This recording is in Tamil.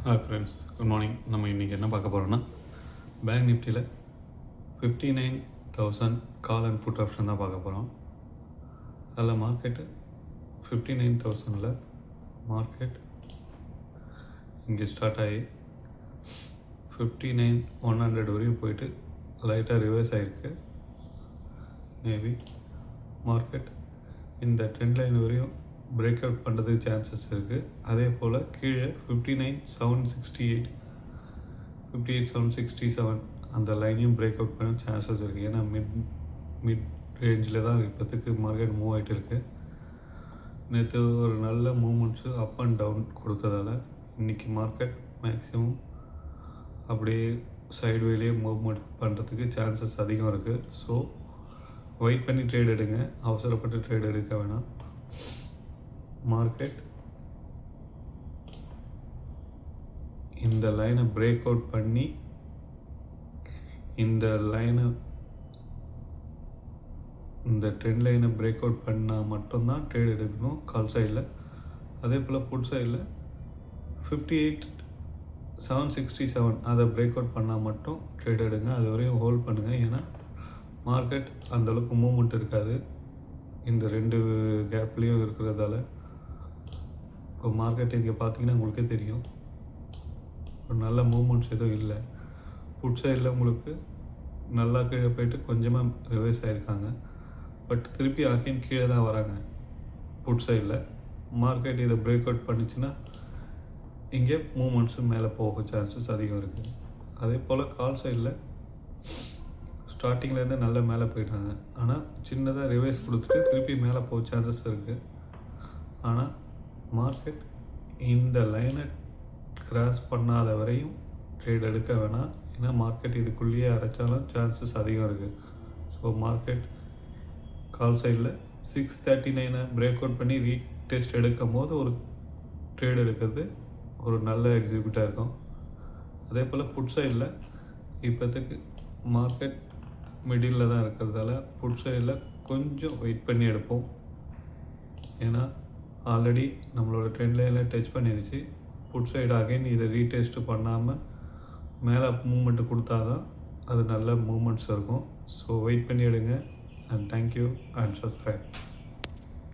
Hi friends, good morning. நம்ம இன்றைக்கி என்ன பார்க்க போகிறோம்னா, பேங்க் நிஃப்டியில் 59,000 கால் அண்ட் புட் ஆப்ஷன் தான் பார்க்க போகிறோம். அதில் மார்க்கெட்டு 59,000ல் மார்க்கெட் இங்கே ஸ்டார்ட் ஆகி 59,100 வரையும் போயிட்டு லைட்டாக ரிவர்ஸ் ஆகிருக்கு. மேபி மார்க்கெட் இந்த ட்ரெண்ட் லைன் வரையும் பிரேக் அவுட் பண்ணுறதுக்கு சான்சஸ் இருக்குது. அதே போல் கீழே 59,768 58,767 அந்த லைனையும் பிரேக் அவுட் பண்ண சான்சஸ் இருக்குது. ஏன்னா மிட் ரேஞ்சில் தான் இப்போத்துக்கு மார்க்கெட் மூவ் ஆகிட்டு இருக்குது. நேற்று ஒரு நல்ல மூமெண்ட்ஸு அப் அண்ட் டவுன் கொடுத்ததால் இன்றைக்கி மார்க்கெட் மேக்ஸிமம் அப்படியே சைட்வேலேயே மூவ்மெண்ட் பண்ணுறதுக்கு சான்சஸ் அதிகம் இருக்குது. ஸோ வெயிட் பண்ணி ட்ரேட் எடுங்க, அவசரப்பட்டு ட்ரேட் எடுக்க வேணாம். மார்க்கெட் இந்த லைனை பிரேக் அவுட் பண்ணி இந்த ட்ரெண்ட் லைனை பிரேக் அவுட் பண்ணால் மட்டும்தான் ட்ரேட் எடுக்கணும் கால் சைடில். அதே போல் புட் சைடில் 58,767 அதை பிரேக் அவுட் பண்ணால் மட்டும் ட்ரேட் எடுங்க. அது வரையும் ஹோல்ட் பண்ணுங்கள். ஏன்னா மார்க்கெட் அந்தளவுக்கு மூவ்மெண்ட் இருக்காது இந்த ரெண்டு கேப்லேயும் இருக்கிறதால. இப்போ மார்க்கெட் இங்கே பார்த்தீங்கன்னா உங்களுக்கே தெரியும், ஒரு நல்ல மூவ்மெண்ட்ஸ் எதுவும் இல்லை. புட் சைடில் உங்களுக்கு நல்லா கீழே போயிட்டு கொஞ்சமாக ரிவர்ஸ் ஆகிருக்காங்க. பட் திருப்பி அகைன் கீழே தான் வராங்க. புட் சைடில் மார்க்கெட் இதை பிரேக் அவுட் பண்ணிச்சுன்னா இங்கே மூவ்மெண்ட்ஸும் மேலே போக சான்சஸ் அதிகம் இருக்குது. அதே போல் கால் சைடில் ஸ்டார்டிங்லேருந்து நல்லா மேலே போயிட்டாங்க. ஆனால் சின்னதாக ரிவர்ஸ் கொடுத்துட்டு திருப்பி மேலே போக சான்சஸ் இருக்குது. ஆனால் மார்க்கெட் இந்த லைனை கிராஸ் பண்ணாத வரையும் ட்ரேட் எடுக்க வேணாம். ஏன்னா மார்க்கெட் இதுக்குள்ளேயே அரைச்சாலும் சான்சஸ் அதிகம் இருக்குது. ஸோ மார்க்கெட் கால் சைடில் 639 பிரேக் அவுட் பண்ணி ரீடெஸ்ட் எடுக்கும் போது ஒரு ட்ரேட் எடுக்கிறது ஒரு நல்ல எக்ஸிக்யூட்டாக இருக்கும். அதே போல் புட் சைடில் இப்போத்துக்கு மார்க்கெட் மிடில் தான் இருக்கிறதால புட் சைடில் கொஞ்சம் வெயிட் பண்ணி எடுப்போம். ஏன்னா ஆல்ரெடி நம்மளோட ட்ரெண்ட் லைனில் டச் பண்ணிடுச்சு. புட் சைடு அகைன் இதை ரீடெஸ்ட் பண்ணாமல் மேலே மூவ்மெண்ட்டு கொடுத்தா தான் அது நல்ல மூவ்மெண்ட்ஸ் இருக்கும். ஸோ வெயிட் பண்ணி எடுங்க. And thank you and subscribe.